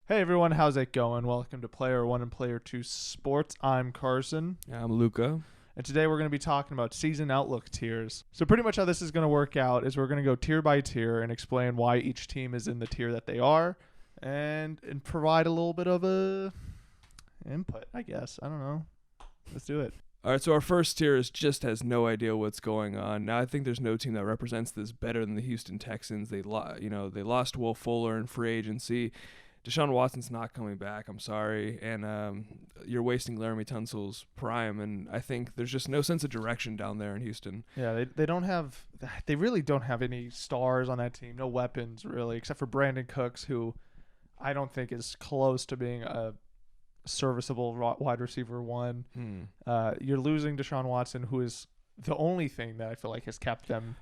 Hey everyone, how's it going? Welcome to Player 1 and Player 2 Sports. I'm Carson, I'm Luca. and today we're going to be talking about season outlook tiers. So pretty much how this is going to work out is we're going to go tier by tier and explain why each team is in the tier that they are and provide a little bit of a input, I guess. I don't know. Let's do it. All right, so our first tier just has no idea what's going on. Now I think there's no team that represents this better than the Houston Texans. They lost Will Fuller in free agency. Deshaun Watson's not coming back. I'm sorry, and you're wasting Laramie Tunsil's prime. And I think there's just no sense of direction down there in Houston. Yeah, they really don't have any stars on that team. No weapons really, except for Brandon Cooks, who I don't think is close to being a serviceable wide receiver one. You're losing Deshaun Watson, who is the only thing that I feel like has kept them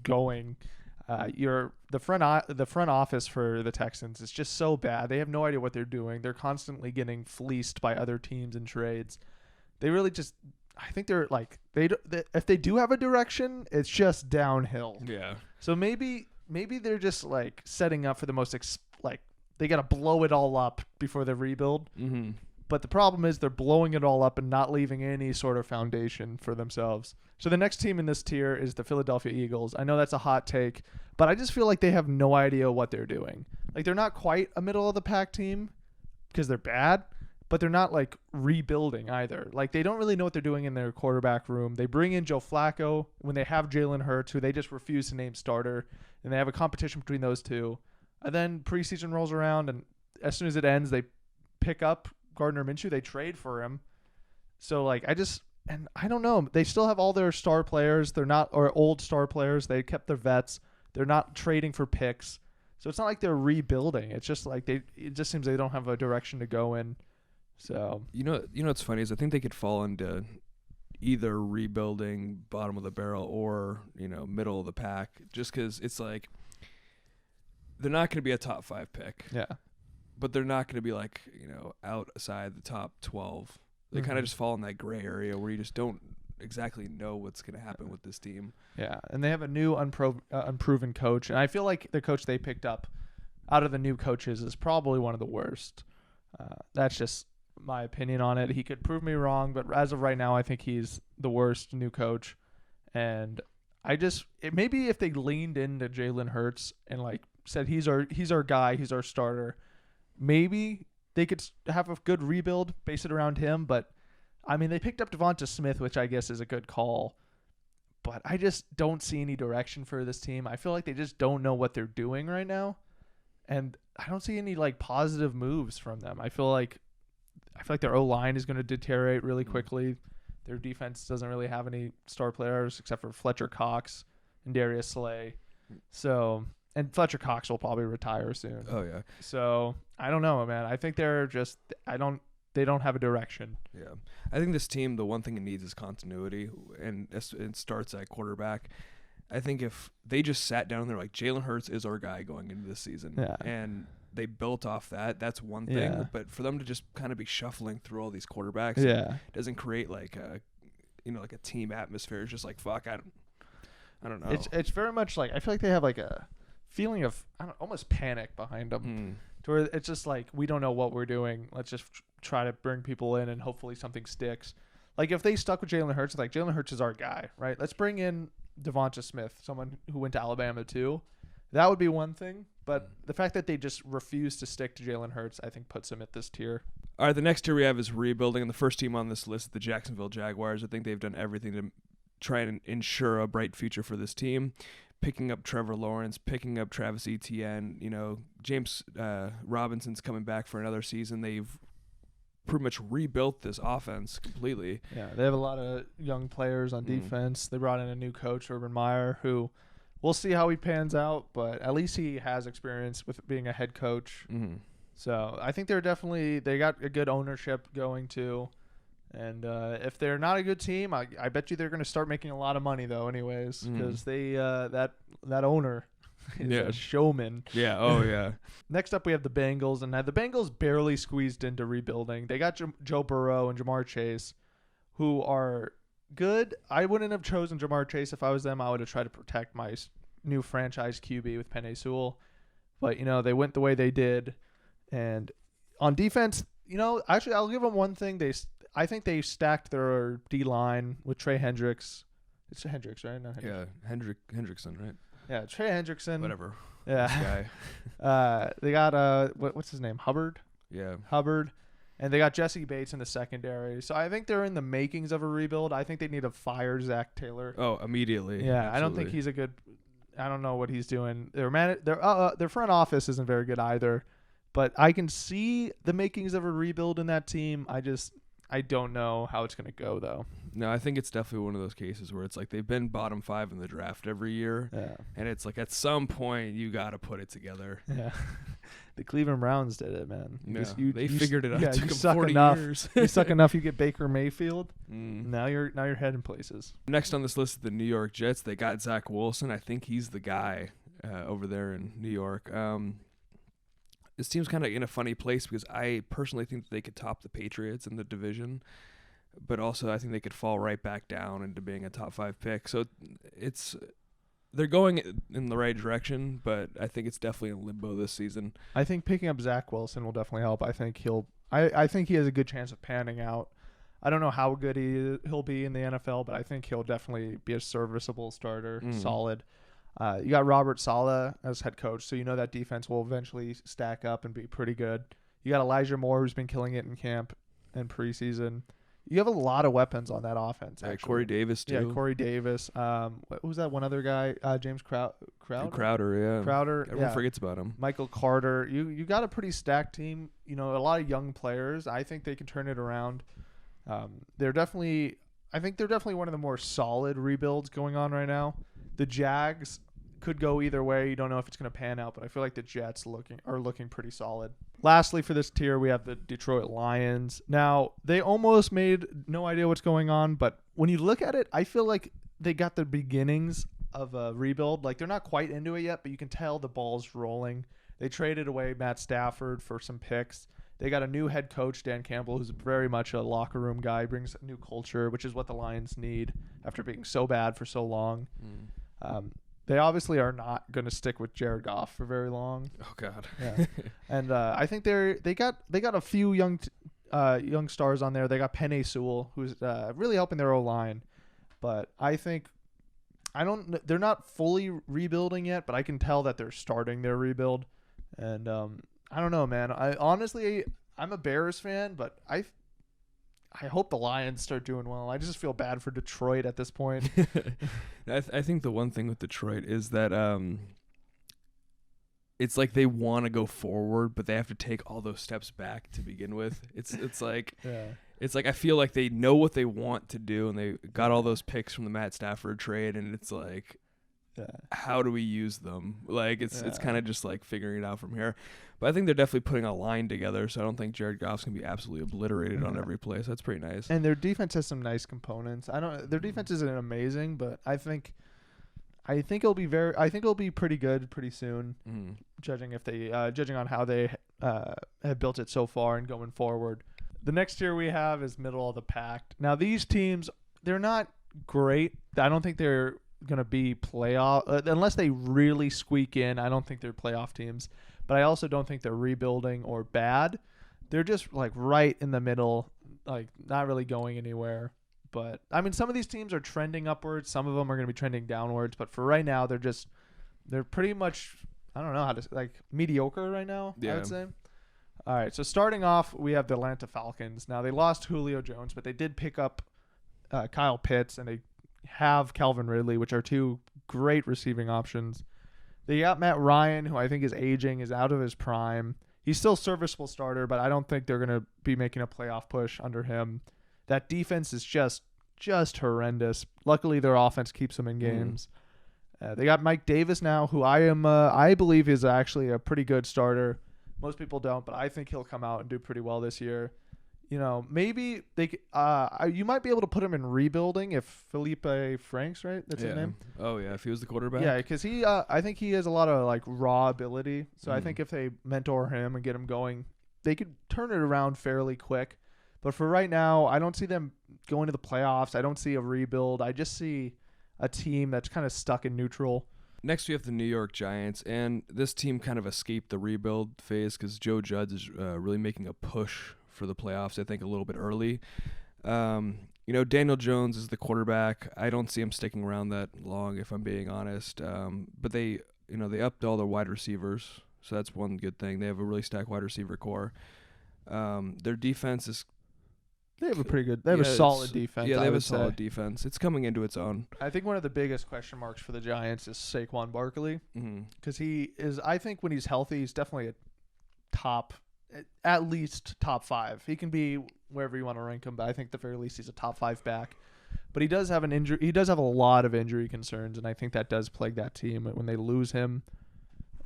going. The front office for the Texans is just so bad. They have no idea what they're doing. They're constantly getting fleeced by other teams in trades. They really just, I think they're like if they do have a direction, it's just downhill. Yeah. So maybe they're just like setting up for the most they got to blow it all up before they rebuild. Mm-hmm. But the problem is they're blowing it all up and not leaving any sort of foundation for themselves. So the next team in this tier is the Philadelphia Eagles. I know that's a hot take, but I just feel like they have no idea what they're doing. Like they're not quite a middle of the pack team because they're bad, but they're not like rebuilding either. Like they don't really know what they're doing in their quarterback room. They bring in Joe Flacco when they have Jalen Hurts, who they just refuse to name starter, and they have a competition between those two. And then preseason rolls around, and as soon as it ends, they pick up Gardner Minshew. They trade for him. So like I don't know. They still have all their star players. They're not, or old star players. They kept their vets. They're not trading for picks. So it's not like they're rebuilding. It's just like it just seems they don't have a direction to go in. So You know what's funny is I think they could fall into either rebuilding, bottom of the barrel, or middle of the pack. Just because it's like they're not going to be a top 5 pick. yeah. But they're not going to be like outside the top 12. They kind of just fall in that gray area where you just don't exactly know what's going to happen with this team. Yeah, and they have a new unproven coach, and I feel like the coach they picked up out of the new coaches is probably one of the worst. That's just my opinion on it. He could prove me wrong, but as of right now, I think he's the worst new coach. And maybe if they leaned into Jalen Hurts and like said he's our guy, he's our starter, maybe they could have a good rebuild, base it around him. But I mean, they picked up Devonta Smith, which I guess is a good call. But I just don't see any direction for this team. I feel like they just don't know what they're doing right now. And I don't see any like positive moves from them. I feel like their O-line is going to deteriorate really quickly. Their defense doesn't really have any star players except for Fletcher Cox and Darius Slay. So, and Fletcher Cox will probably retire soon. Oh yeah. So I don't know, man. I think they don't have a direction. Yeah. I think this team, the one thing it needs is continuity, and it starts at quarterback. I think if they just sat down and they're like, Jalen Hurts is our guy going into this season, and they built off that, that's one thing. Yeah. But for them to just kind of be shuffling through all these quarterbacks, doesn't create like a team atmosphere. It's just like, fuck, I don't know. It's very much like, I feel like they have like a feeling of almost panic behind them. To where it's just like, we don't know what we're doing. Let's just try to bring people in and hopefully something sticks. Like if they stuck with Jalen Hurts, like Jalen Hurts is our guy, right? Let's bring in Devonta Smith, someone who went to Alabama too. That would be one thing. But the fact that they just refuse to stick to Jalen Hurts, I think puts him at this tier. All right, the next tier we have is rebuilding. And the first team on this list is the Jacksonville Jaguars. I think they've done everything to try and ensure a bright future for this team. Picking up Trevor Lawrence, picking up Travis Etienne, James Robinson's coming back for another season. They've pretty much rebuilt this offense completely. Yeah, they have a lot of young players on defense. They brought in a new coach, Urban Meyer, who we'll see how he pans out, but at least he has experience with being a head coach. So I think they got a good ownership going too. And if they're not a good team, I bet you they're going to start making a lot of money though, anyways, because they that owner is a showman. Yeah. Oh yeah. Next up, we have the Bengals, and the Bengals barely squeezed into rebuilding. They got Joe Burrow and Jamar Chase, who are good. I wouldn't have chosen Jamar Chase if I was them. I would have tried to protect my new franchise QB with Penei Sewell, but they went the way they did. And on defense, actually, I'll give them one thing. I think they stacked their D-line with Trey Hendricks. It's Hendricks, right? Not Hendricks. Yeah, Hendrickson, right? Yeah, Trey Hendrickson. Whatever. Yeah. This guy. They got what's his name? Hubbard. Yeah. Hubbard. And they got Jesse Bates in the secondary. So I think they're in the makings of a rebuild. I think they need to fire Zach Taylor. Oh, immediately. Yeah, Absolutely. I don't think he's a good. I don't know what he's doing. Their front office isn't very good either, but I can see the makings of a rebuild in that team. I don't know how it's going to go though. No, I think it's definitely one of those cases where it's like they've been bottom 5 in the draft every year. Yeah. And it's like at some point you got to put it together. Yeah. The Cleveland Browns did it, man. They figured it out. Yeah, it took you them suck 40 enough. years. You suck enough, you get Baker Mayfield. Mm. Now you're heading places. Next on this list is the New York Jets. They got Zach Wilson. I think he's the guy over there in New York. This team's kind of in a funny place because I personally think that they could top the Patriots in the division, but also I think they could fall right back down into being a top 5 pick. So they're going in the right direction, but I think it's definitely in limbo this season. I think picking up Zach Wilson will definitely help. I think he has a good chance of panning out. I don't know how good he'll be in the NFL, but I think he'll definitely be a serviceable starter, solid. You got Robert Saleh as head coach, so you know that defense will eventually stack up and be pretty good. You got Elijah Moore, who's been killing it in camp and preseason. You have a lot of weapons on that offense. Actually. Corey Davis, too. Yeah, Corey Davis. What was that one other guy? James Crowder? Crowder, yeah. Crowder. Everyone forgets about him. Michael Carter. You got a pretty stacked team. A lot of young players. I think they can turn it around. I think they're definitely one of the more solid rebuilds going on right now. The Jags could go either way. You don't know if it's going to pan out, but I feel like the Jets are looking pretty solid. Lastly, for this tier, we have the Detroit Lions. Now, they almost made no idea what's going on, but when you look at it, I feel like they got the beginnings of a rebuild. Like, they're not quite into it yet, but you can tell the ball's rolling. They traded away Matt Stafford for some picks. They got a new head coach, Dan Campbell, who's very much a locker room guy, brings a new culture, which is what the Lions need after being so bad for so long. They obviously are not going to stick with Jared Goff for very long. Oh God. Yeah. And I think they got a few young stars on there. They got Penei Sewell, who's really helping their O-line. But I think they're not fully rebuilding yet, but I can tell that they're starting their rebuild. And I don't know, man. I'm a Bears fan, but I hope the Lions start doing well. I just feel bad for Detroit at this point. I think the one thing with Detroit is that it's like they want to go forward, but they have to take all those steps back to begin with. It's like It's like I feel like they know what they want to do, and they got all those picks from the Matt Stafford trade, and it's like, how do we use them? Like it's kind of just like figuring it out from here. But I think they're definitely putting a line together, so I don't think Jared Goff's gonna be absolutely obliterated on every play. So that's pretty nice. And their defense has some nice components. Their defense isn't amazing, but I think it'll be pretty good pretty soon. Judging on how they have built it so far and going forward. The next tier we have is middle of the pack. Now these teams, they're not great. I don't think they're going to be playoff unless they really squeak in. I don't think they're playoff teams, but I also don't think they're rebuilding or bad. They're just like right in the middle, like not really going anywhere. But I mean, some of these teams are trending upwards. Some of them are going to be trending downwards. But for right now, they're pretty much, I don't know how to, like mediocre right now, I would say. All right. So starting off, we have the Atlanta Falcons. Now they lost Julio Jones, but they did pick up Kyle Pitts, and they have Calvin Ridley, which are two great receiving options. They got Matt Ryan, who I think is aging, is out of his prime. He's still a serviceable starter, but I don't think they're going to be making a playoff push under him. That defense is just horrendous. Luckily, their offense keeps them in games. They got Mike Davis now, who I believe is actually a pretty good starter. Most people don't, but I think he'll come out and do pretty well this year. You know, maybe you might be able to put him in rebuilding if Felipe Franks, right? That's his name. Oh yeah, if he was the quarterback. Yeah, because I think he has a lot of like raw ability. So I think if they mentor him and get him going, they could turn it around fairly quick. But for right now, I don't see them going to the playoffs. I don't see a rebuild. I just see a team that's kind of stuck in neutral. Next, we have the New York Giants, and this team kind of escaped the rebuild phase because Joe Judge is really making a push for the playoffs, I think, a little bit early. Daniel Jones is the quarterback. I don't see him sticking around that long, if I'm being honest. But they upped all their wide receivers, so that's one good thing. They have a really stacked wide receiver core. Their defense is... They have a solid defense. Yeah, they have a solid defense. It's coming into its own. I think one of the biggest question marks for the Giants is Saquon Barkley, because he is, I think when he's healthy, he's definitely at least top 5. He can be wherever you want to rank him, but I think at the very least he's a top 5 back. But he does have an injury. He does have a lot of injury concerns, and I think that does plague that team when they lose him.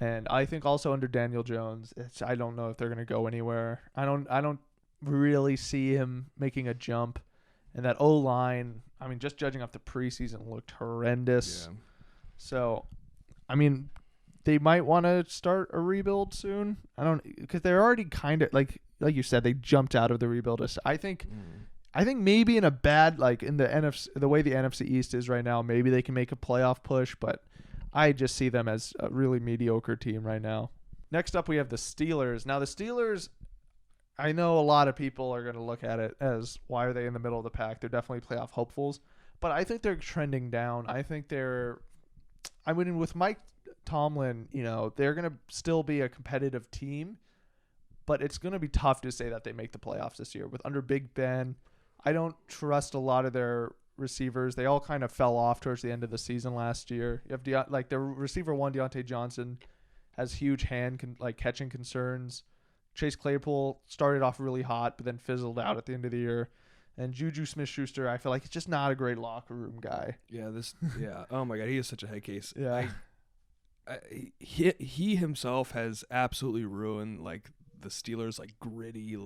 And I think also under Daniel Jones, I don't know if they're going to go anywhere. I don't really see him making a jump. And that O-line, I mean, just judging off the preseason, looked horrendous. Yeah. So, I mean, they might want to start a rebuild soon. Because they're already kind of like you said, they jumped out of the rebuild. I think maybe in a bad, like in the NFC, the way the NFC East is right now, maybe they can make a playoff push, but I just see them as a really mediocre team right now. Next up, we have the Steelers. Now, the Steelers, I know a lot of people are going to look at it as, why are they in the middle of the pack? They're definitely playoff hopefuls, but I think they're trending down. I think with Mike Tomlin, they're going to still be a competitive team, but it's going to be tough to say that they make the playoffs this year. Under Big Ben, I don't trust a lot of their receivers. They all kind of fell off towards the end of the season last year. You have their receiver one, Deontay Johnson, has huge catching concerns. Chase Claypool started off really hot, but then fizzled out at the end of the year. And Juju Smith-Schuster, I feel like he's just not a great locker room guy. Yeah, oh my God, he is such a head case. Yeah. He himself has absolutely ruined the Steelers gritty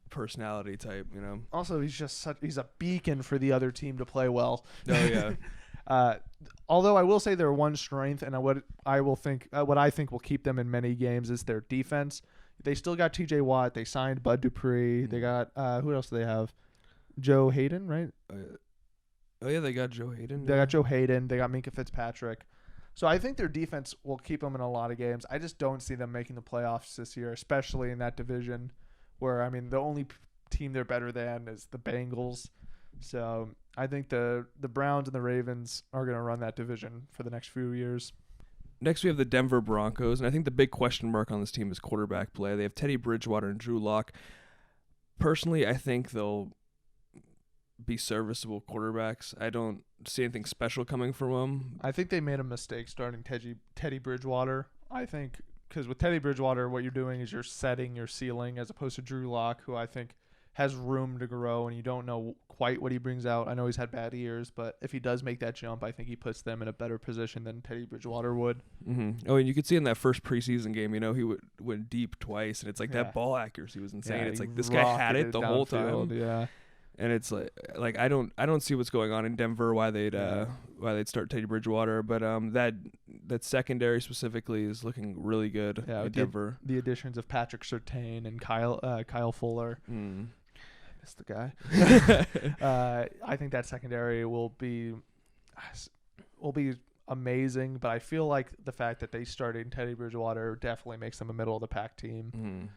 personality type. Also, he's a beacon for the other team to play well. Oh yeah. Although I will say their one strength and what I think will keep them in many games is their defense. They still got T.J. Watt. They signed Bud Dupree. They got who else do they have? Joe Hayden, right? Oh yeah, they got Joe Hayden. They got Joe Hayden. They got Minkah Fitzpatrick. So I think their defense will keep them in a lot of games. I just don't see them making the playoffs this year, especially in that division where, I mean, the only team they're better than is the Bengals. So I think the Browns and the Ravens are going to run that division for the next few years. Next, we have the Denver Broncos, and I think the big question mark on this team is quarterback play. They have Teddy Bridgewater and Drew Lock. Personally, I think they'll be serviceable quarterbacks. I don't see anything special coming from them. I think they made a mistake starting Teddy Bridgewater. I think because with Teddy Bridgewater, what you're doing is you're setting your ceiling as opposed to Drew Lock, who I think has room to grow, and you don't know quite what he brings out. I know he's had bad years, but if he does make that jump, I think he puts them in a better position than Teddy Bridgewater would. Mm-hmm. Oh, and you could see in that first preseason game, he went deep twice, and it's that ball accuracy was insane. Yeah, it's this guy had it the whole time. Yeah. And it's like I don't see what's going on in Denver, why they'd start Teddy Bridgewater, but that secondary specifically is looking really good in Denver. The additions of Patrick Surtain and Kyle Fuller. I missed the guy. I think that secondary will be amazing, but I feel like the fact that they started Teddy Bridgewater definitely makes them a middle of the pack team.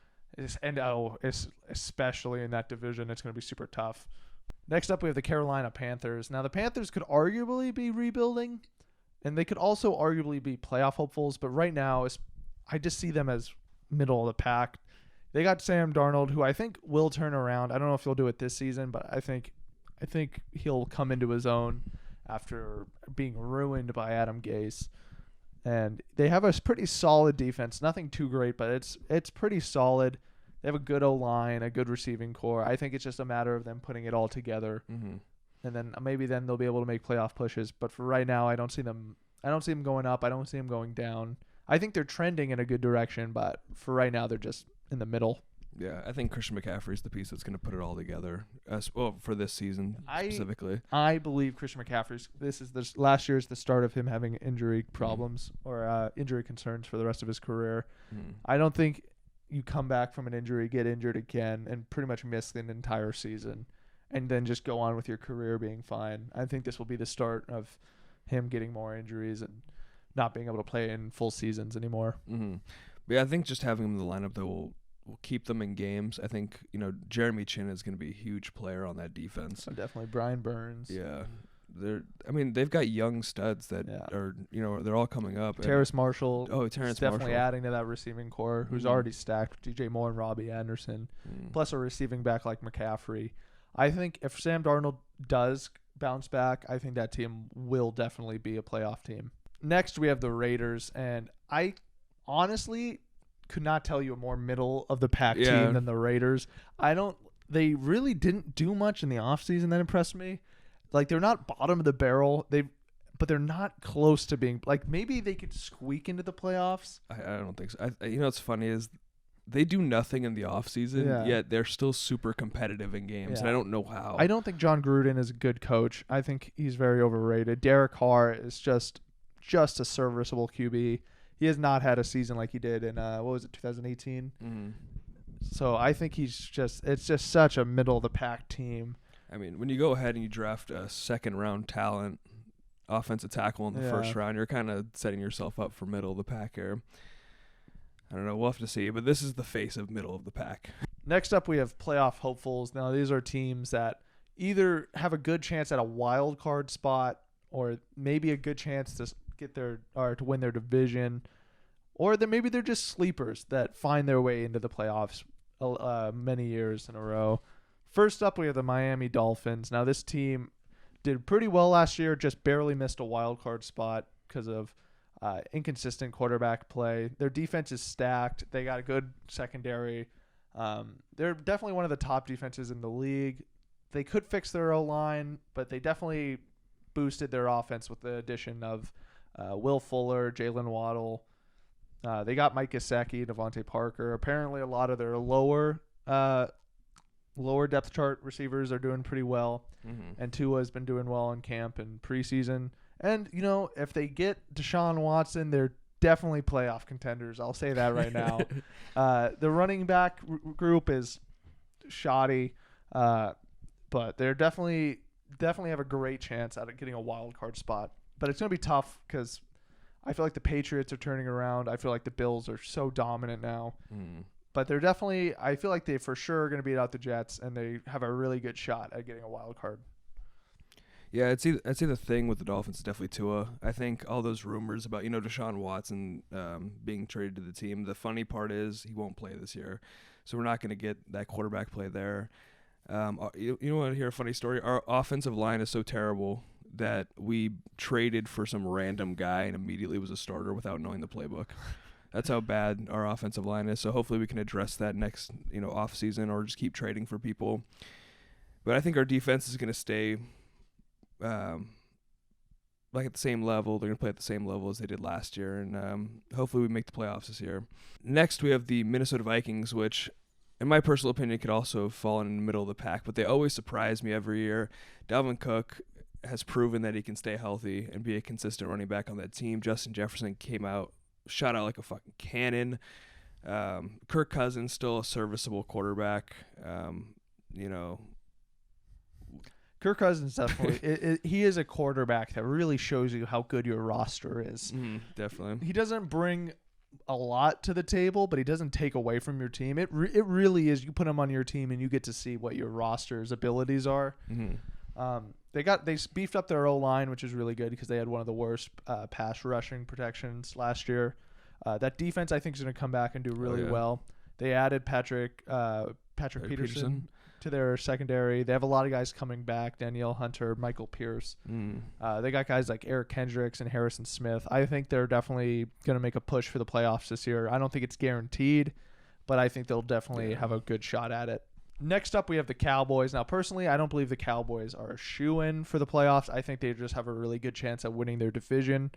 Especially in that division, it's going to be super tough. Next up, we have the Carolina Panthers. Now, the Panthers could arguably be rebuilding, and they could also arguably be playoff hopefuls, but right now, I just see them as middle of the pack. They got Sam Darnold, who I think will turn around. I don't know if he'll do it this season, but I think he'll come into his own after being ruined by Adam Gase. And they have a pretty solid defense. Nothing too great, but it's pretty solid. They have a good O-line, a good receiving core. I think it's just a matter of them putting it all together. Mm-hmm. And then maybe they'll be able to make playoff pushes. But for right now, I don't see them going up. I don't see them going down. I think they're trending in a good direction, but for right now, they're just in the middle. Yeah, I think Christian McCaffrey's the piece that's going to put it all together. For this season specifically. I believe Christian McCaffrey's. Last year's the start of him having injury problems or injury concerns for the rest of his career. I don't think you come back from an injury, get injured again, and pretty much miss the entire season, and then just go on with your career being fine. I think this will be the start of him getting more injuries, and not being able to play in full seasons anymore. Mm-hmm. But yeah, I think just having him in the lineup though will keep them in games. I think Jeremy Chin is going to be a huge player on that defense. So definitely Brian Burns. Yeah. They've got young studs that are, they're all coming up. Terrace Marshall. Terrace definitely Marshall. adding to that receiving core, who's already stacked. DJ Moore and Robbie Anderson, plus a receiving back like McCaffrey. I think if Sam Darnold does bounce back, I think that team will definitely be a playoff team. Next, we have the Raiders, and I honestly could not tell you a more middle of the pack team than the Raiders. They really didn't do much in the offseason that impressed me. Like, they're not bottom of the barrel. But they're not close to being, like, maybe they could squeak into the playoffs. I don't think so. What's funny is they do nothing in the offseason, yet they're still super competitive in games, and I don't know how. I don't think John Gruden is a good coach. I think he's very overrated. Derek Carr is just a serviceable QB. He has not had a season like he did in, 2018? Mm-hmm. So I think it's just such a middle-of-the-pack team. I mean, when you go ahead and you draft a second-round talent, offensive tackle in the first round, you're kind of setting yourself up for middle of the pack here. I don't know. We'll have to see. But this is the face of middle of the pack. Next up, we have playoff hopefuls. Now, these are teams that either have a good chance at a wild card spot or maybe a good chance to to win their division, or maybe they're just sleepers that find their way into the playoffs many years in a row. First up, we have the Miami Dolphins. Now, this team did pretty well last year, just barely missed a wild card spot because of inconsistent quarterback play. Their defense is stacked. They got a good secondary. They're definitely one of the top defenses in the league. They could fix their O-line, but they definitely boosted their offense with the addition of Will Fuller, Jalen Waddle. They got Mike Gesicki, Devontae Parker. Apparently, a lot of their lower depth chart receivers are doing pretty well. Mm-hmm. And Tua's been doing well in camp and preseason. And, if they get Deshaun Watson, they're definitely playoff contenders. I'll say that right now. The running back group is shoddy, but they're definitely have a great chance at getting a wild card spot. But it's going to be tough because I feel like the Patriots are turning around. I feel like the Bills are so dominant now. Mm. But I feel like they for sure are going to beat out the Jets, and they have a really good shot at getting a wild card. Yeah, I'd say the thing with the Dolphins is definitely Tua. I think all those rumors about, Deshaun Watson being traded to the team, the funny part is he won't play this year. So we're not going to get that quarterback play there. You want to hear a funny story? Our offensive line is so terrible that we traded for some random guy and immediately was a starter without knowing the playbook. That's how bad our offensive line is. So hopefully we can address that next, off season, or just keep trading for people. But I think our defense is going to stay at the same level. They're going to play at the same level as they did last year, and hopefully we make the playoffs this year. Next, we have the Minnesota Vikings, which, in my personal opinion, could also have fallen in the middle of the pack, but they always surprise me every year. Dalvin Cook has proven that he can stay healthy and be a consistent running back on that team. Justin Jefferson shot out like a fucking cannon. Kirk Cousins still a serviceable quarterback. Kirk Cousins definitely. He is a quarterback that really shows you how good your roster is. Definitely. He doesn't bring a lot to the table, but he doesn't take away from your team. It really is. You put him on your team and you get to see what your roster's abilities are. Mm-hmm. They beefed up their O-line, which is really good because they had one of the worst pass rushing protections last year. That defense, I think, is going to come back and do really well. They added Patrick Peterson to their secondary. They have a lot of guys coming back: Danielle Hunter, Michael Pierce. They got guys like Eric Kendricks and Harrison Smith. I think they're definitely going to make a push for the playoffs this year. I don't think it's guaranteed, but I think they'll definitely have a good shot at it. Next up, we have the Cowboys. Now, personally, I don't believe the Cowboys are a shoo-in for the playoffs. I think they just have a really good chance at winning their division.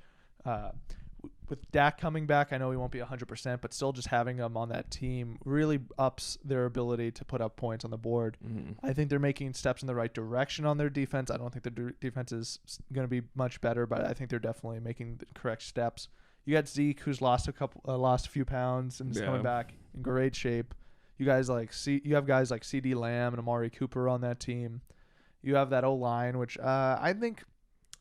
With Dak coming back, I know he won't be 100%, but still just having him on that team really ups their ability to put up points on the board. Mm-hmm. I think they're making steps in the right direction on their defense. I don't think the defense is going to be much better, but I think they're definitely making the correct steps. You got Zeke, who's lost a few pounds and is coming back in great shape. You have guys like C.D. Lamb and Amari Cooper on that team. You have that O-line, which I think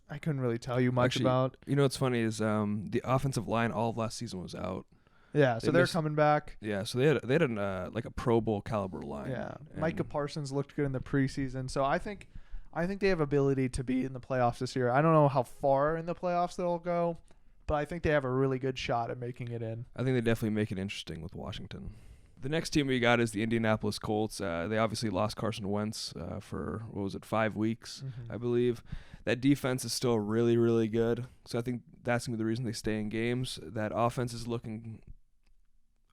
I couldn't really tell you much Actually, about. You know what's funny is the offensive line all of last season was out. Yeah, so they're coming back. Yeah, so they had like a Pro Bowl caliber line. Yeah, Micah Parsons looked good in the preseason, so I think they have ability to be in the playoffs this year. I don't know how far in the playoffs they'll go, but I think they have a really good shot at making it in. I think they definitely make it interesting with Washington. The next team we got is the Indianapolis Colts. They obviously lost Carson Wentz for, 5 weeks, I believe. That defense is still really, really good. So I think that's going to be the reason they stay in games. That offense is looking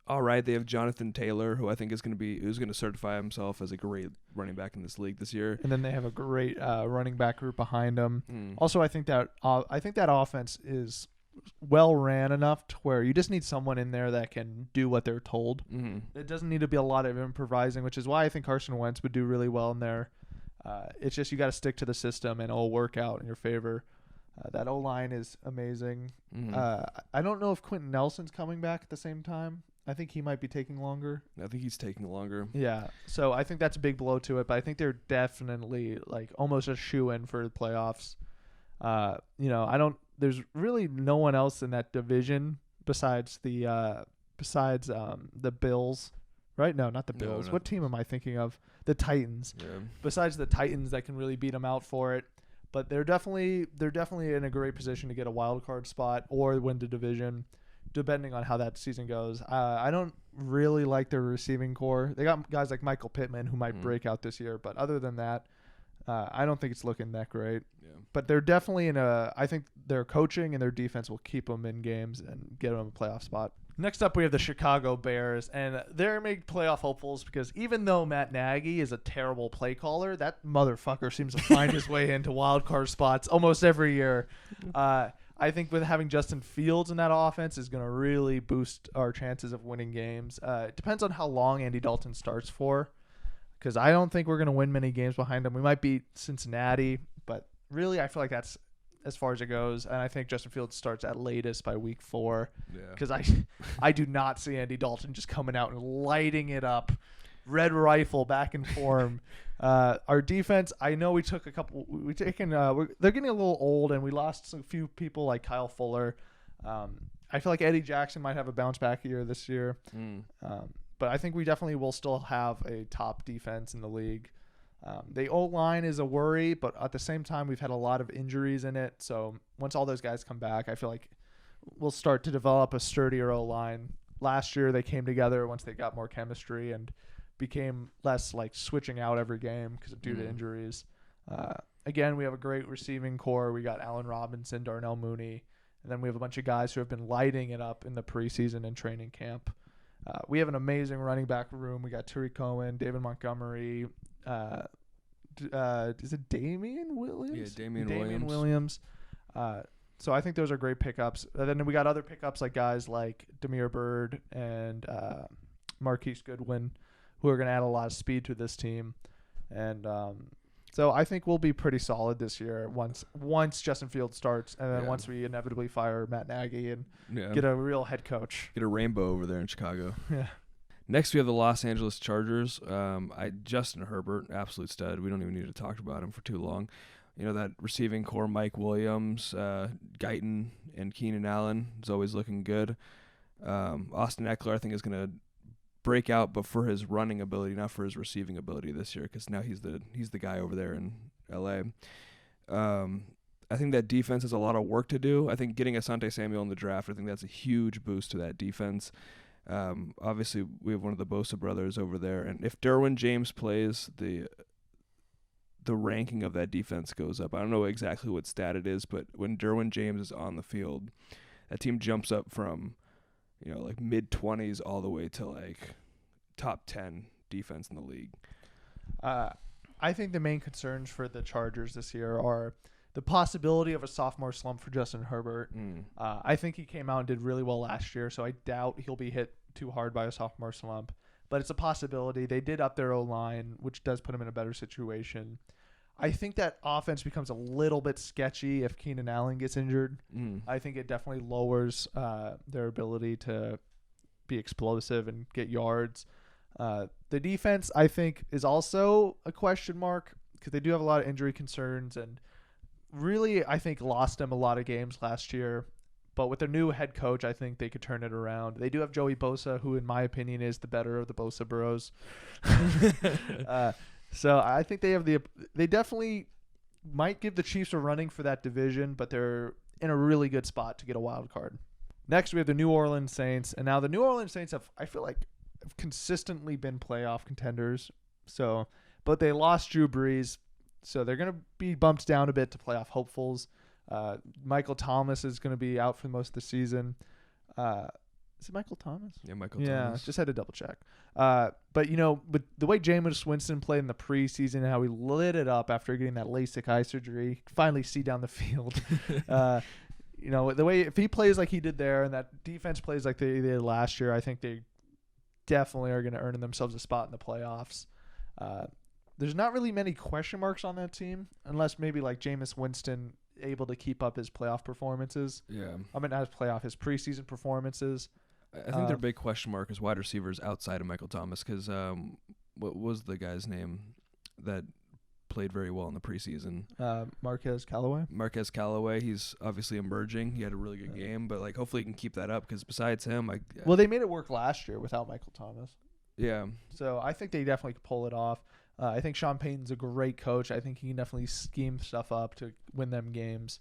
all right. They have Jonathan Taylor, who I think who's going to certify himself as a great running back in this league this year. And then they have a great running back group behind them. Also, I think that offense is well ran enough to where you just need someone in there that can do what they're told. It doesn't need to be a lot of improvising, which is why I think Carson Wentz would do really well in there. It's just you got to stick to the system and it'll work out in your favor. That O-line is amazing. I don't know if Quentin Nelson's coming back at the same time. I think he might be taking longer. I think he's taking longer. Yeah, so I think that's a big blow to it, but I think they're definitely like almost a shoe-in for the playoffs. There's really no one else in that division besides the Bills. Right? No, not the Bills. What team am I thinking of? The Titans. Yeah. Besides the Titans that can really beat them out for it. But they're definitely in a great position to get a wild card spot or win the division, depending on how that season goes. I don't really like their receiving core. They got guys like Michael Pittman who might break out this year. But other than that, I don't think it's looking that great. Yeah. But they're definitely I think their coaching and their defense will keep them in games and get them a playoff spot. Next up, we have the Chicago Bears, and they're made playoff hopefuls because even though Matt Nagy is a terrible play caller, that motherfucker seems to find his way into wild card spots almost every year. I think with having Justin Fields in that offense is going to really boost our chances of winning games. It depends on how long Andy Dalton starts for, because I don't think we're going to win many games behind him. We might beat Cincinnati, but really I feel like that's as far as it goes, and I think Justin Fields starts at latest by week 4. Because I do not see Andy Dalton just coming out and lighting it up, red rifle back in form. Our defense, I know we took a couple. They're getting a little old, and we lost a few people like Kyle Fuller. I feel like Eddie Jackson might have a bounce back year this year, but I think we definitely will still have a top defense in the league. The O-line is a worry, but at the same time, we've had a lot of injuries in it. So once all those guys come back, I feel like we'll start to develop a sturdier O-line. Last year, they came together once they got more chemistry and became less like switching out every game due to injuries. Again, we have a great receiving core. We got Allen Robinson, Darnell Mooney, and then we have a bunch of guys who have been lighting it up in the preseason and training camp. We have an amazing running back room. We got Tariq Cohen, David Montgomery. Is it Damian Williams? Yeah, Damian Williams. So I think those are great pickups. And then we got other pickups like guys like Damiere Byrd and Marquise Goodwin, who are going to add a lot of speed to this team. And so I think we'll be pretty solid this year once Justin Fields starts, and then once we inevitably fire Matt Nagy and get a real head coach. Get a rainbow over there in Chicago. Yeah. Next, we have the Los Angeles Chargers. Justin Herbert, absolute stud. We don't even need to talk about him for too long. You know, that receiving core, Mike Williams, Guyton, and Keenan Allen is always looking good. Austin Eckler, I think, is going to break out, but for his running ability, not for his receiving ability this year, because now he's the guy over there in L.A. I think that defense has a lot of work to do. I think getting Asante Samuel in the draft, I think that's a huge boost to that defense. Obviously, we have one of the Bosa brothers over there, and if Derwin James plays, the ranking of that defense goes up. I don't know exactly what stat it is, but when Derwin James is on the field, that team jumps up from, like mid-20s all the way to like top 10 defense in the league. I think the main concerns for the Chargers this year are the possibility of a sophomore slump for Justin Herbert. I think he came out and did really well last year, so I doubt he'll be hit too hard by a sophomore slump. But it's a possibility. They did up their O-line, which does put him in a better situation. I think that offense becomes a little bit sketchy if Keenan Allen gets injured. I think it definitely lowers their ability to be explosive and get yards. The defense, I think, is also a question mark because they do have a lot of injury concerns, and really, I think, lost them a lot of games last year. But with their new head coach, I think they could turn it around. They do have Joey Bosa, who, in my opinion, is the better of the Bosa Bros. So I think they definitely might give the Chiefs a running for that division, but they're in a really good spot to get a wild card. Next, we have the New Orleans Saints. And now the New Orleans Saints have consistently been playoff contenders. But they lost Drew Brees, so they're going to be bumped down a bit to playoff hopefuls. Michael Thomas is going to be out for most of the season. Is it Michael Thomas? Yeah, Michael Thomas. Yeah, just had to double check. But with the way Jameis Winston played in the preseason and how he lit it up after getting that LASIK eye surgery, finally see down the field. The way if he plays like he did there and that defense plays like they did last year, I think they definitely are going to earn themselves a spot in the playoffs. There's not really many question marks on that team unless maybe like Jameis Winston able to keep up his playoff performances. Yeah. His preseason performances. I think their big question mark is wide receivers outside of Michael Thomas because what was the guy's name that played very well in the preseason? Marquez Callaway. He's obviously emerging. He had a really good game, but like hopefully he can keep that up because besides him, they made it work last year without Michael Thomas. Yeah. So I think they definitely could pull it off. I think Sean Payton's a great coach. I think he can definitely scheme stuff up to win them games.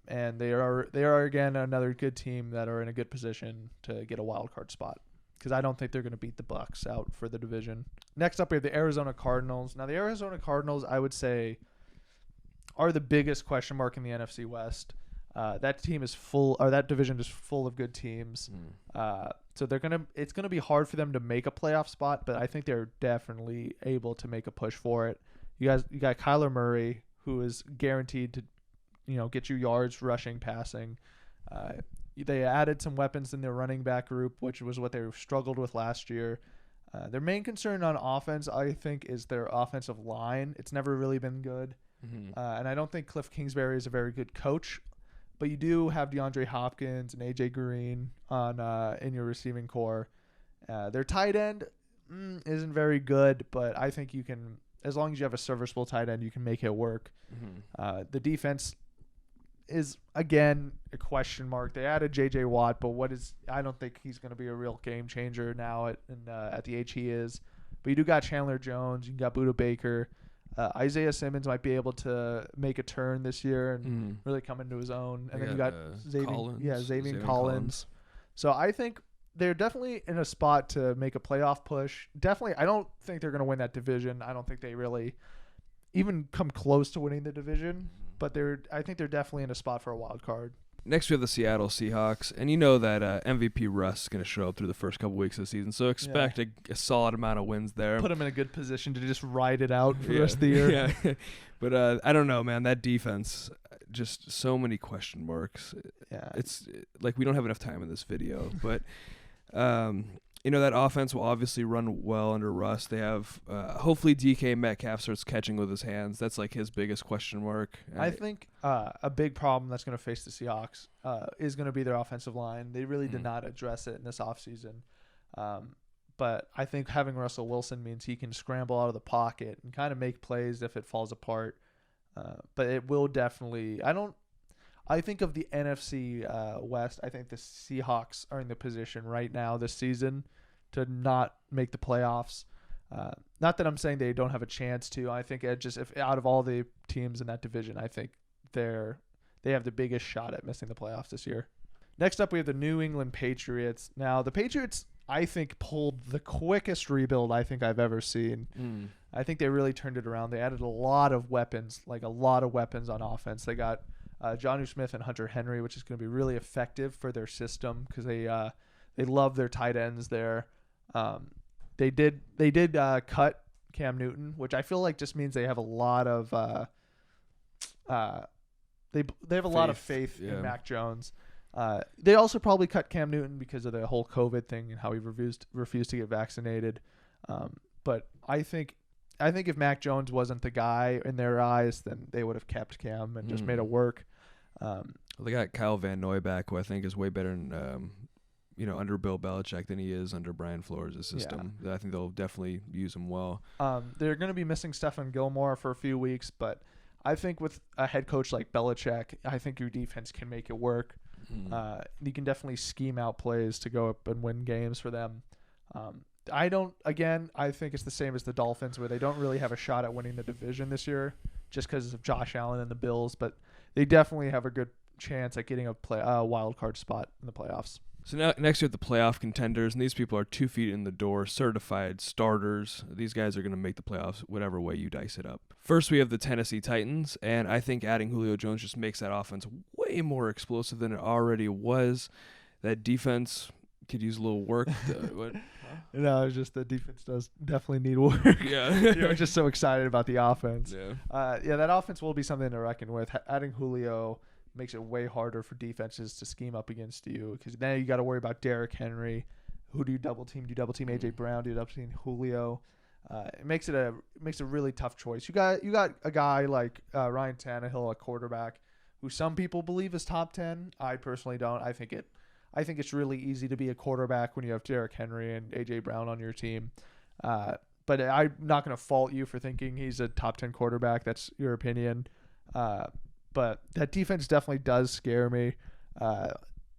And they are again another good team that are in a good position to get a wild card spot because I don't think they're going to beat the Bucs out for the division. Next up, we have the Arizona Cardinals. Now, the Arizona Cardinals, I would say, are the biggest question mark in the NFC West. That division is full of good teams. So it's gonna be hard for them to make a playoff spot, but I think they're definitely able to make a push for it. You got Kyler Murray, who is guaranteed to, get you yards, rushing, passing. They added some weapons in their running back group, which was what they struggled with last year. Their main concern on offense, I think, is their offensive line. It's never really been good, and I don't think Cliff Kingsbury is a very good coach. But you do have DeAndre Hopkins and AJ Green in your receiving core. Their tight end isn't very good, but I think you can, as long as you have a serviceable tight end, you can make it work. The defense is again a question mark. They added J.J. Watt, but I don't think he's going to be a real game changer now at the age he is. But you do got Chandler Jones, you got Budda Baker. Isaiah Simmons might be able to make a turn this year and really come into his own. And then you got Xavier Collins. So I think they're definitely in a spot to make a playoff push. Definitely, I don't think they're going to win that division. I don't think they really even come close to winning the division. But I think they're definitely in a spot for a wild card. Next, we have the Seattle Seahawks, and you know that MVP Russ is going to show up through the first couple weeks of the season, so expect a solid amount of wins there. Put him in a good position to just ride it out for the rest of the year. Yeah. But I don't know, man. That defense, just so many question marks. Yeah. It's like we don't have enough time in this video, but that offense will obviously run well under Russ. They have hopefully DK Metcalf starts catching with his hands. That's like his biggest question mark. I think a big problem that's going to face the Seahawks is going to be their offensive line. They really did not address it in this offseason. But I think having Russell Wilson means he can scramble out of the pocket and kind of make plays if it falls apart. But it will definitely – I think of the NFC West, I think the Seahawks are in the position right now this season to not make the playoffs. Not that I'm saying they don't have a chance to. I think if out of all the teams in that division, I think they have the biggest shot at missing the playoffs this year. Next up, we have the New England Patriots. Now, the Patriots, I think, pulled the quickest rebuild I think I've ever seen. I think they really turned it around. They added a lot of weapons on offense. They got Jonnu Smith and Hunter Henry, which is going to be really effective for their system because they love their tight ends there. They did cut Cam Newton, which I feel like just means they have a lot of they have a lot of faith in Mac Jones. They also probably cut Cam Newton because of the whole COVID thing and how he refused to get vaccinated. But I think if Mac Jones wasn't the guy in their eyes, then they would have kept Cam and just made it work. They got Kyle Van Noy back, who I think is way better in, under Bill Belichick than he is under Brian Flores' system. Yeah. I think they'll definitely use him well. They're going to be missing Stephon Gilmore for a few weeks, but I think with a head coach like Belichick, I think your defense can make it work. You can definitely scheme out plays to go up and win games for them. I think it's the same as the Dolphins, where they don't really have a shot at winning the division this year just because of Josh Allen and the Bills, but they definitely have a good chance at getting a wild card spot in the playoffs. So now, next we have the playoff contenders, and these people are 2 feet in the door, certified starters. These guys are going to make the playoffs whatever way you dice it up. First, we have the Tennessee Titans, and I think adding Julio Jones just makes that offense way more explosive than it already was. That defense could use a little work. No, it's just the defense does definitely need work. Yeah. You're just so excited about the offense. Yeah. That offense will be something to reckon with. Adding Julio makes it way harder for defenses to scheme up against you, because now you got to worry about Derrick Henry. Who do you double team? Do you double team AJ Brown? Do you double team Julio? It makes a really tough choice. You got a guy like Ryan Tannehill, a quarterback, who some people believe is top 10. I personally don't. I think it's really easy to be a quarterback when you have Derrick Henry and AJ Brown on your team. But I'm not going to fault you for thinking he's a top 10 quarterback. That's your opinion. But that defense definitely does scare me.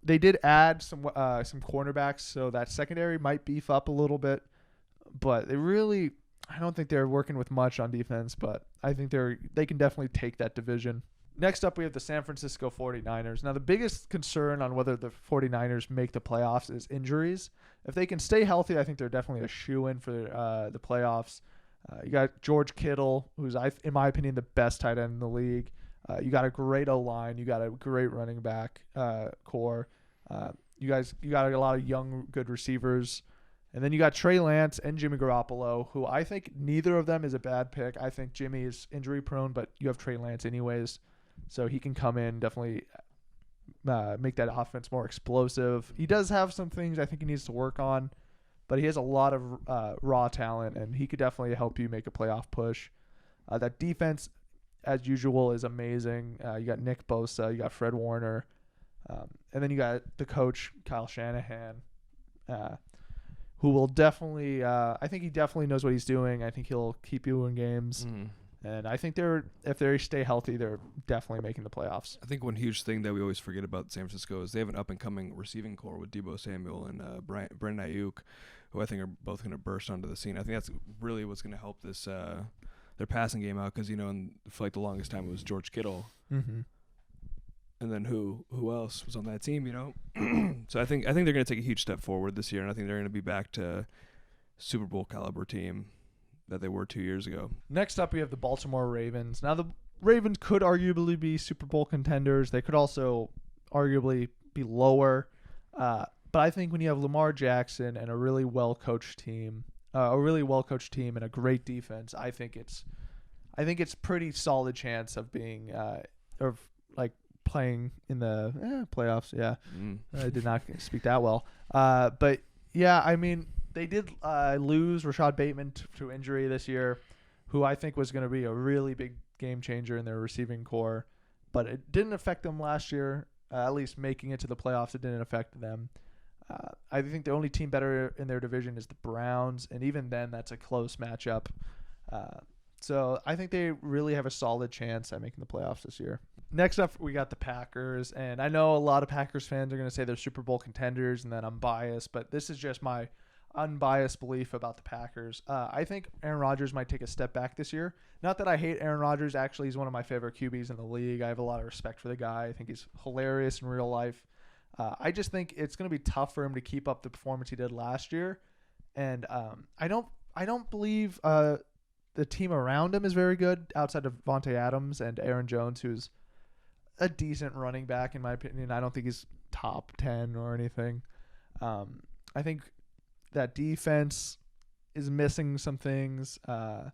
They did add some cornerbacks, so that secondary might beef up a little bit. But I don't think they're working with much on defense, but I think they can definitely take that division. Next up, we have the San Francisco 49ers. Now, the biggest concern on whether the 49ers make the playoffs is injuries. If they can stay healthy, I think they're definitely a shoo-in for the playoffs. You got George Kittle, who's, in my opinion, the best tight end in the league. You got a great O-line. You got a great running back core. You got a lot of young, good receivers. And then you got Trey Lance and Jimmy Garoppolo, who I think neither of them is a bad pick. I think Jimmy is injury-prone, but you have Trey Lance anyways. So he can come in, definitely make that offense more explosive. He does have some things I think he needs to work on, but he has a lot of raw talent, and he could definitely help you make a playoff push. That defense, as usual, is amazing. You got Nick Bosa, you got Fred Warner, and then you got the coach, Kyle Shanahan, who will definitely I think he definitely knows what he's doing. I think he'll keep you in games. And I think if they stay healthy, they're definitely making the playoffs. I think one huge thing that we always forget about San Francisco is they have an up-and-coming receiving core with Deebo Samuel and Brandon Ayuk, who I think are both going to burst onto the scene. I think that's really what's going to help this their passing game out, because for like the longest time it was George Kittle, and then who else was on that team? So I think they're going to take a huge step forward this year, and I think they're going to be back to Super Bowl caliber team that they were 2 years ago. Next up, we have the Baltimore Ravens. Now, the Ravens could arguably be Super Bowl contenders. They could also arguably be lower. But I think when you have Lamar Jackson and a really well-coached team, and a great defense, I think it's pretty solid chance of being playing in the playoffs. Yeah, I did not speak that well. But yeah, I mean, they did lose Rashad Bateman to injury this year, who I think was going to be a really big game changer in their receiving core. But it didn't affect them last year, at least making it to the playoffs. It didn't affect them. I think the only team better in their division is the Browns, and even then, that's a close matchup. So I think they really have a solid chance at making the playoffs this year. Next up, we got the Packers, and I know a lot of Packers fans are going to say they're Super Bowl contenders and that I'm biased, but this is just my unbiased belief about the Packers. I think Aaron Rodgers might take a step back this year. Not that I hate Aaron Rodgers. Actually, he's one of my favorite QBs in the league. I have a lot of respect for the guy. I think he's hilarious in real life. I just think it's going to be tough for him to keep up the performance he did last year. And I don't believe the team around him is very good outside of Vontae Adams and Aaron Jones, who's a decent running back in my opinion. I don't think he's top 10 or anything. I think that defense is missing some things. I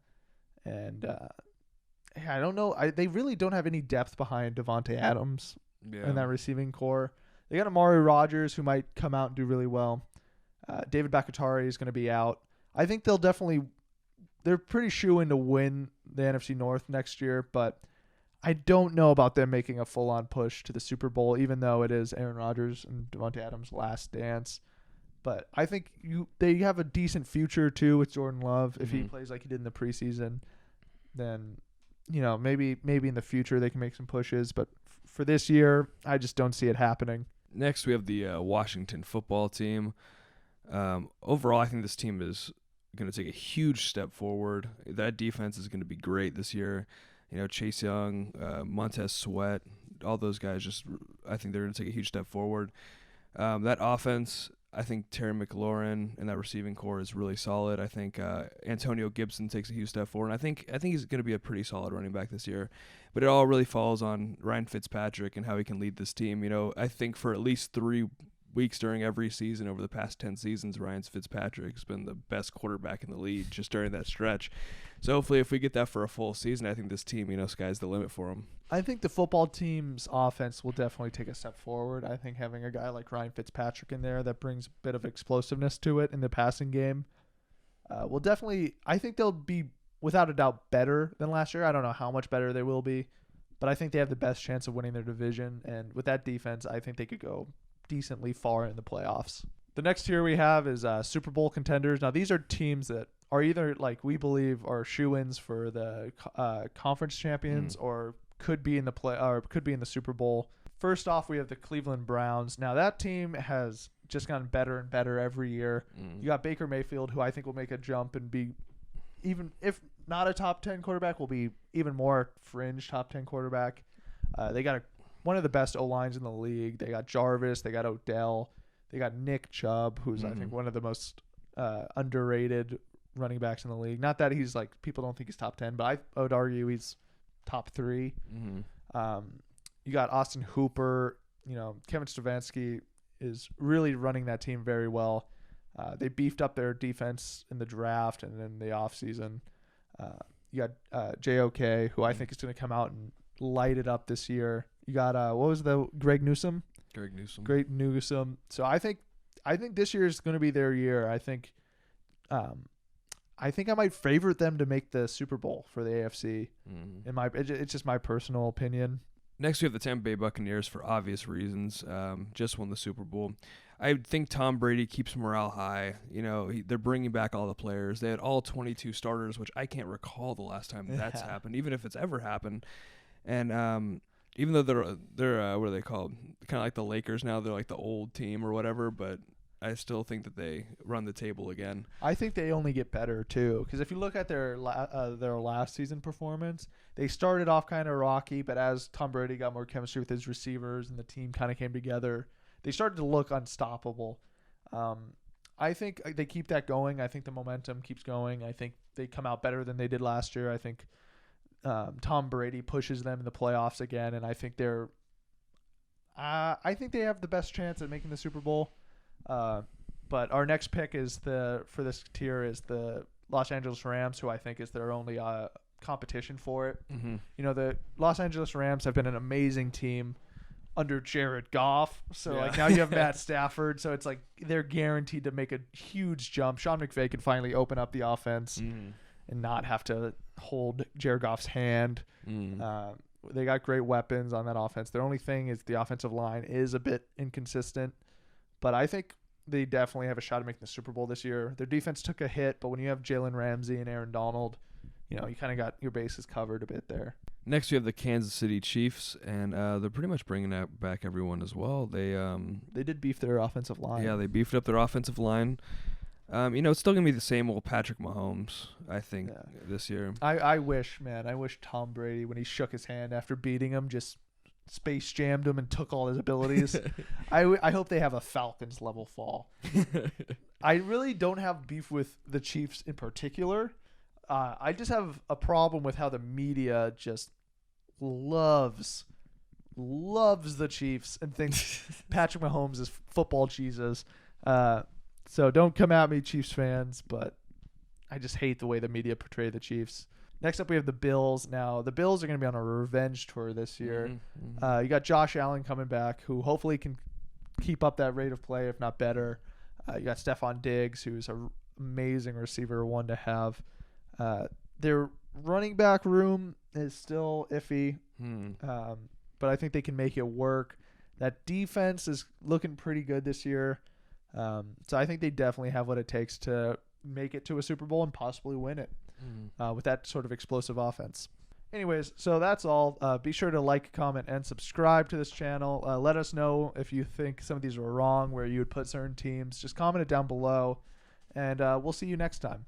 don't know. They really don't have any depth behind Devontae Adams in that receiving core. They got Amari Rodgers, who might come out and do really well. David Bakhtiari is going to be out. I think they're pretty shoo-in to win the NFC North next year, but I don't know about them making a full-on push to the Super Bowl, even though it is Aaron Rodgers and Devontae Adams' last dance. But I think they have a decent future, too, with Jordan Love. If he plays like he did in the preseason, then maybe in the future they can make some pushes, but for this year, I just don't see it happening. Next, we have the Washington football team. Overall, I think this team is going to take a huge step forward. That defense is going to be great this year. Chase Young, Montez Sweat, all those guys I think they're going to take a huge step forward. That offense, I think Terry McLaurin and that receiving core is really solid. I think Antonio Gibson takes a huge step forward. And I think he's going to be a pretty solid running back this year. But it all really falls on Ryan Fitzpatrick and how he can lead this team. I think for at least 3 weeks during every season over the past 10 seasons, Ryan Fitzpatrick's been the best quarterback in the league just during that stretch. So hopefully if we get that for a full season, I think this team, sky's the limit for them. I think the football team's offense will definitely take a step forward. I think having a guy like Ryan Fitzpatrick in there that brings a bit of explosiveness to it in the passing game will definitely – I think they'll be, without a doubt, better than last year. I don't know how much better they will be, but I think they have the best chance of winning their division. And with that defense, I think they could go decently far in the playoffs. The next tier we have is Super Bowl contenders. Now, these are teams that are either, like we believe, are shoo-ins for the conference champions or could be in the Super Bowl. First off, we have the Cleveland Browns. Now, that team has just gotten better and better every year. You got Baker Mayfield, who I think will make a jump and be, even if not a top 10 quarterback, will be even more fringe top 10 quarterback. They got one of the best O-lines in the league. They got Jarvis. They got Odell. They got Nick Chubb, who's I think one of the most underrated running backs in the league. Not that he's people don't think he's top 10, but I would argue he's top 3. You got Austin Hooper. Kevin Stefanski is really running that team very well. They beefed up their defense in the draft and in the offseason. You got JOK, who I think is going to come out and light it up this year. You got what was the Greg Newsome? Great Newsome. So I think this year is going to be their year. I think I might favorite them to make the Super Bowl for the AFC. It's just my personal opinion. Next, we have the Tampa Bay Buccaneers for obvious reasons. Just won the Super Bowl. I think Tom Brady keeps morale high. They're bringing back all the players. They had all 22 starters, which I can't recall the last time that's happened, even if it's ever happened. And even though they're what are they called? Kind of like the Lakers now. They're like the old team or whatever, but I still think that they run the table again. I think they only get better too, because if you look at their last season performance, they started off kind of rocky, but as Tom Brady got more chemistry with his receivers and the team kind of came together, they started to look unstoppable. I think they keep that going. I think the momentum keeps going. I think they come out better than they did last year. I think Tom Brady pushes them in the playoffs again, and I think they have the best chance at making the Super Bowl. But our next pick for this tier is the Los Angeles Rams, who I think is their only competition for it. The Los Angeles Rams have been an amazing team under Jared Goff. So now you have Matt Stafford. So it's they're guaranteed to make a huge jump. Sean McVay can finally open up the offense and not have to hold Jared Goff's hand. They got great weapons on that offense. Their only thing is the offensive line is a bit inconsistent. But I think they definitely have a shot at making the Super Bowl this year. Their defense took a hit, but when you have Jalen Ramsey and Aaron Donald, you kind of got your bases covered a bit there. Next, we have the Kansas City Chiefs, and they're pretty much bringing back everyone as well. They did beef their offensive line. Yeah, they beefed up their offensive line. It's still going to be the same old Patrick Mahomes, I think, this year. I wish Tom Brady, when he shook his hand after beating him, just space jammed him and took all his abilities. I hope they have a Falcons level fall. I really don't have beef with the Chiefs in particular. I just have a problem with how the media just loves the Chiefs and thinks Patrick Mahomes is football Jesus. So don't come at me, Chiefs fans, but I just hate the way the media portray the Chiefs. Next up, we have the Bills. Now, the Bills are going to be on a revenge tour this year. You got Josh Allen coming back, who hopefully can keep up that rate of play, if not better. You got Stephon Diggs, who's an amazing receiver, one to have. Their running back room is still iffy, but I think they can make it work. That defense is looking pretty good this year. So I think they definitely have what it takes to make it to a Super Bowl and possibly win it with that sort of explosive offense. Anyways, so that's all. Be sure to like, comment, and subscribe to this channel. Let us know if you think some of these were wrong, where you would put certain teams. Just comment it down below, and we'll see you next time.